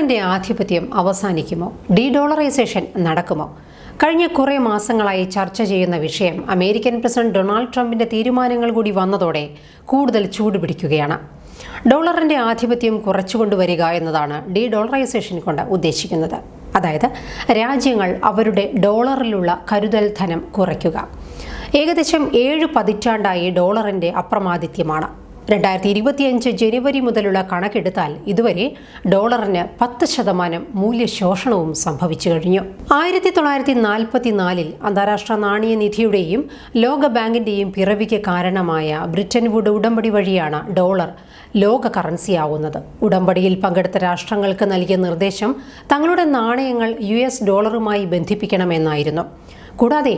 ഡോളറിന്റെ ആധിപത്യം അവസാനിക്കുമോ? ഡീഡോളറൈസേഷൻ നടക്കുമോ? കഴിഞ്ഞ കുറേ മാസങ്ങളായി ചർച്ച ചെയ്യുന്ന വിഷയം അമേരിക്കൻ പ്രസിഡന്റ് ഡൊണാൾഡ് ട്രംപിന്റെ തീരുമാനങ്ങൾ കൂടി വന്നതോടെ കൂടുതൽ ചൂടുപിടിക്കുകയാണ്. ഡോളറിന്റെ ആധിപത്യം കുറച്ചുകൊണ്ടുവരിക എന്നതാണ് ഡീഡോളറൈസേഷൻ കൊണ്ട് ഉദ്ദേശിക്കുന്നത്. അതായത് രാജ്യങ്ങൾ അവരുടെ ഡോളറിലുള്ള കരുതൽ ധനം കുറയ്ക്കുക. ഏകദേശം 7 പതിറ്റാണ്ടായി ഡോളറിന്റെ അപ്രമാദിത്യമാണ്. 2025 ജനുവരി മുതലുള്ള കണക്കെടുത്താൽ ഇതുവരെ ഡോളറിന് 10% മൂല്യശോഷണവും സംഭവിച്ചു കഴിഞ്ഞു. 1944 അന്താരാഷ്ട്ര നാണയനിധിയുടെയും ലോകബാങ്കിന്റെയും പിറവിക്ക് കാരണമായ ബ്രിട്ടൻ വുഡ് ഉടമ്പടി വഴിയാണ് ഡോളർ ലോക കറൻസിയാവുന്നത്. ഉടമ്പടിയിൽ പങ്കെടുത്ത രാഷ്ട്രങ്ങൾക്ക് നൽകിയ നിർദ്ദേശം തങ്ങളുടെ നാണയങ്ങൾ US ഡോളറുമായി ബന്ധിപ്പിക്കണമെന്നായിരുന്നു. കൂടാതെ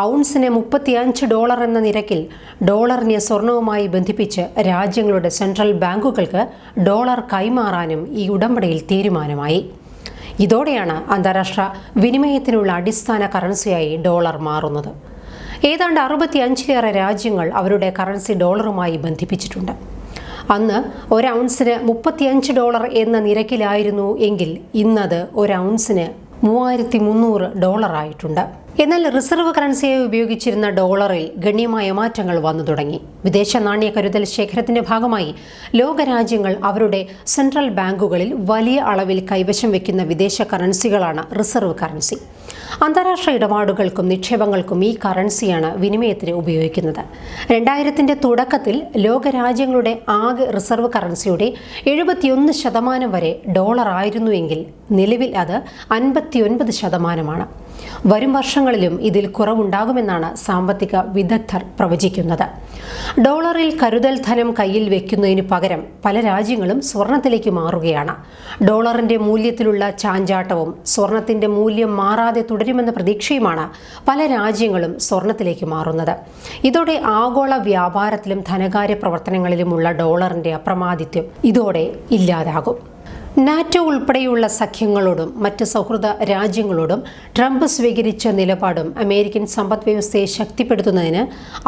ഔൺസിന് $35 എന്ന നിരക്കിൽ ഡോളറിനെ സ്വർണവുമായി ബന്ധിപ്പിച്ച് രാജ്യങ്ങളുടെ സെൻട്രൽ ബാങ്കുകൾക്ക് ഡോളർ കൈമാറാനും ഈ ഉടമ്പടിയിൽ തീരുമാനമായി. ഇതോടെയാണ് അന്താരാഷ്ട്ര വിനിമയത്തിനുള്ള അടിസ്ഥാന കറൻസിയായി ഡോളർ മാറുന്നത്. ഏതാണ്ട് 65ലേറെ രാജ്യങ്ങൾ അവരുടെ കറൻസി ഡോളറുമായി ബന്ധിപ്പിച്ചിട്ടുണ്ട്. അന്ന് ഒരു ഔൺസിന് $35 എന്ന നിരക്കിലായിരുന്നു എങ്കിൽ ഇന്നത് ഒരു ഔൺസിന് $3300 ആയിട്ടുണ്ട്. എന്നാൽ റിസർവ് കറൻസിയായി ഉപയോഗിച്ചിരുന്ന ഡോളറിൽ ഗണ്യമായ മാറ്റങ്ങൾ വന്നു തുടങ്ങി. വിദേശ നാണ്യ കരുതൽ ശേഖരത്തിന്റെ ഭാഗമായി ലോകരാജ്യങ്ങൾ അവരുടെ സെൻട്രൽ ബാങ്കുകളിൽ വലിയ അളവിൽ കൈവശം വയ്ക്കുന്ന വിദേശ കറൻസികളാണ് റിസർവ് കറൻസി. അന്താരാഷ്ട്ര ഇടപാടുകൾക്കും നിക്ഷേപങ്ങൾക്കും ഈ കറൻസിയാണ് വിനിമയത്തിന് ഉപയോഗിക്കുന്നത്. 2000ന്റെ തുടക്കത്തിൽ ലോകരാജ്യങ്ങളുടെ ആകെ റിസർവ് കറൻസിയുടെ 71% വരെ ഡോളർ ആയിരുന്നുവെങ്കിൽ നിലവിൽ അത് 59%. വരും വർഷങ്ങളിലും ഇതിൽ കുറവുണ്ടാകുമെന്നാണ് സാമ്പത്തിക വിദഗ്ധർ പ്രവചിക്കുന്നത്. ഡോളറിൽ കരുതൽ ധനം കയ്യിൽ വെക്കുന്നതിന് പകരം പല രാജ്യങ്ങളും സ്വർണത്തിലേക്ക് മാറുകയാണ്. ഡോളറിന്റെ മൂല്യത്തിലുള്ള ചാഞ്ചാട്ടവും സ്വർണത്തിന്റെ മൂല്യം മാറാതെ തുടരുമെന്ന പ്രതീക്ഷയുമാണ് പല രാജ്യങ്ങളും സ്വർണത്തിലേക്ക് മാറുന്നത്. ഇതോടെ ആഗോള വ്യാപാരത്തിലും ധനകാര്യ പ്രവർത്തനങ്ങളിലുമുള്ള ഡോളറിന്റെ അപ്രമാദിത്യം ഇതോടെ ഇല്ലാതാകും. നാറ്റോ ഉൾപ്പെടെയുള്ള സഖ്യങ്ങളോടും മറ്റ് സൗഹൃദ രാജ്യങ്ങളോടും ട്രംപ് സ്വീകരിച്ച നിലപാടും അമേരിക്കൻ സമ്പദ്വ്യവസ്ഥയെ ശക്തിപ്പെടുത്തുന്നതിന്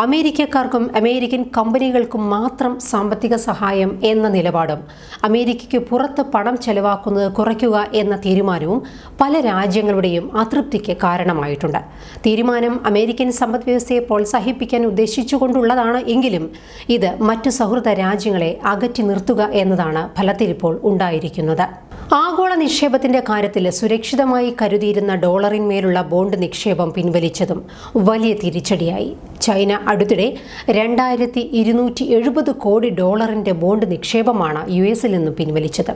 അമേരിക്കക്കാർക്കും അമേരിക്കൻ കമ്പനികൾക്കും മാത്രം സാമ്പത്തിക സഹായം എന്ന നിലപാടും അമേരിക്കയ്ക്ക് പുറത്ത് പണം ചെലവാക്കുന്നത് കുറയ്ക്കുക എന്ന തീരുമാനവും പല രാജ്യങ്ങളുടെയും അതൃപ്തിക്ക് കാരണമായിട്ടുണ്ട്. തീരുമാനം അമേരിക്കൻ സമ്പദ്വ്യവസ്ഥയെ പ്രോത്സാഹിപ്പിക്കാൻ ഉദ്ദേശിച്ചുകൊണ്ടുള്ളതാണ് എങ്കിലും ഇത് മറ്റ് സൗഹൃദ രാജ്യങ്ങളെ അകറ്റി നിർത്തുക എന്നതാണ് ഫലത്തിൽ ഇപ്പോൾ ഉണ്ടായിരിക്കുന്നത്. ആഗോള നിക്ഷേപത്തിന്റെ കാര്യത്തിൽ സുരക്ഷിതമായി കരുതിയിരുന്ന ഡോളറിന്മേലുള്ള ബോണ്ട് നിക്ഷേപം പിൻവലിച്ചതും വലിയ തിരിച്ചടിയായി. ചൈന അടുത്തിടെ 2270 കോടി ഡോളറിന്റെ ബോണ്ട് നിക്ഷേപമാണ് US നിന്നും പിൻവലിച്ചത്.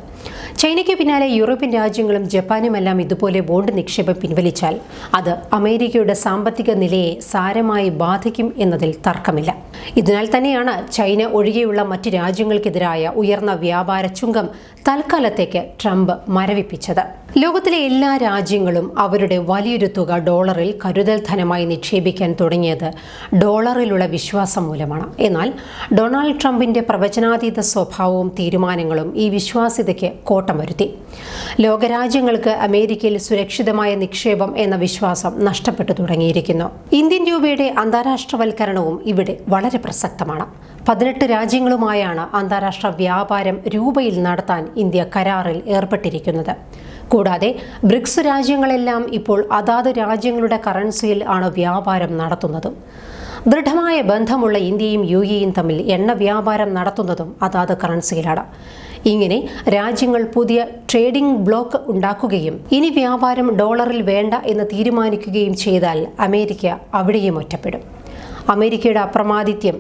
ചൈനയ്ക്ക് പിന്നാലെ യൂറോപ്യൻ രാജ്യങ്ങളും ജപ്പാനുമെല്ലാം ഇതുപോലെ ബോണ്ട് നിക്ഷേപം പിൻവലിച്ചാൽ അത് അമേരിക്കയുടെ സാമ്പത്തിക നിലയെ സാരമായി ബാധിക്കും എന്നതിൽ തർക്കമില്ല. ഇതിനാൽ തന്നെയാണ് ചൈന ഒഴികെയുള്ള മറ്റ് രാജ്യങ്ങൾക്കെതിരായ ഉയർന്ന വ്യാപാര ചുങ്കം തൽക്കാലത്തേക്ക് ട്രംപ് മരവിപ്പിച്ചത്. ലോകത്തിലെ എല്ലാ രാജ്യങ്ങളും അവരുടെ വലിയൊരു തുക ഡോളറിൽ കരുതൽ ധനമായി നിക്ഷേപിക്കാൻ തുടങ്ങിയത് ഡോളറിലുള്ള വിശ്വാസം മൂലമാണ്. എന്നാൽ ഡൊണാൾഡ് ട്രംപിന്റെ പ്രവചനാതീത സ്വഭാവവും തീരുമാനങ്ങളും ഈ വിശ്വാസ്യതയ്ക്ക് കോട്ടം വരുത്തി. ലോകരാജ്യങ്ങൾക്ക് അമേരിക്കയിൽ സുരക്ഷിതമായ നിക്ഷേപം എന്ന വിശ്വാസം നഷ്ടപ്പെട്ടു തുടങ്ങിയിരിക്കുന്നു. ഇന്ത്യൻ രൂപയുടെ അന്താരാഷ്ട്രവൽക്കരണവും ഇവിടെ വളരെ പ്രസക്തമാണ്. 18 രാജ്യങ്ങളുമായാണ് അന്താരാഷ്ട്ര വ്യാപാരം രൂപയിൽ നടത്താൻ ഇന്ത്യ കരാറിൽ ഏർപ്പെട്ടിരിക്കുന്നത്. കൂടാതെ ബ്രിക്സ് രാജ്യങ്ങളെല്ലാം ഇപ്പോൾ അതാത് രാജ്യങ്ങളുടെ കറൻസിയിൽ ആണ് വ്യാപാരം നടത്തുന്നതും. ദൃഢമായ ബന്ധമുള്ള ഇന്ത്യയും UAEയും തമ്മിൽ എണ്ണ വ്യാപാരം നടത്തുന്നതും അതാത് കറൻസിയിലാണ്. ഇങ്ങനെ രാജ്യങ്ങൾ പുതിയ ട്രേഡിംഗ് ബ്ലോക്ക് ഉണ്ടാക്കുകയും ഇനി വ്യാപാരം ഡോളറിൽ വേണ്ട എന്ന് തീരുമാനിക്കുകയും ചെയ്താൽ അമേരിക്ക അവിടെയും ഒറ്റപ്പെടും. അമേരിക്കയുടെ അപ്രമാദിത്യം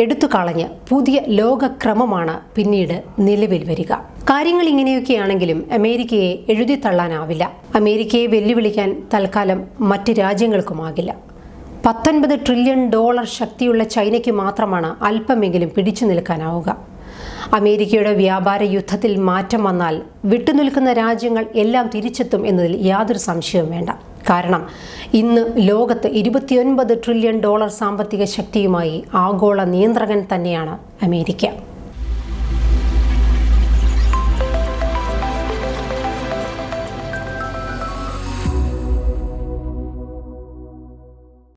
എടുത്തുകളഞ്ഞ് പുതിയ ലോകക്രമമാണ് പിന്നീട് നിലവിൽ വരിക. കാര്യങ്ങൾ ഇങ്ങനെയൊക്കെയാണെങ്കിലും അമേരിക്കയെ എഴുതിത്തള്ളാനാവില്ല. അമേരിക്കയെ വെല്ലുവിളിക്കാൻ തൽക്കാലം മറ്റ് രാജ്യങ്ങൾക്കുമാകില്ല. $19 ട്രില്യൺ ശക്തിയുള്ള ചൈനയ്ക്ക് മാത്രമാണ് അല്പമെങ്കിലും പിടിച്ചു നിൽക്കാനാവുക. അമേരിക്കയുടെ വ്യാപാര യുദ്ധത്തിൽ മാറ്റം വന്നാൽ വിട്ടുനിൽക്കുന്ന രാജ്യങ്ങൾ എല്ലാം തിരിച്ചെത്തും എന്നതിൽ യാതൊരു സംശയവും വേണ്ട. കാരണം ഇന്ന് ലോകത്ത് $29 ട്രില്യൺ സാമ്പത്തിക ശക്തിയുമായി ആഗോള നിയന്ത്രകൻ തന്നെയാണ് അമേരിക്ക.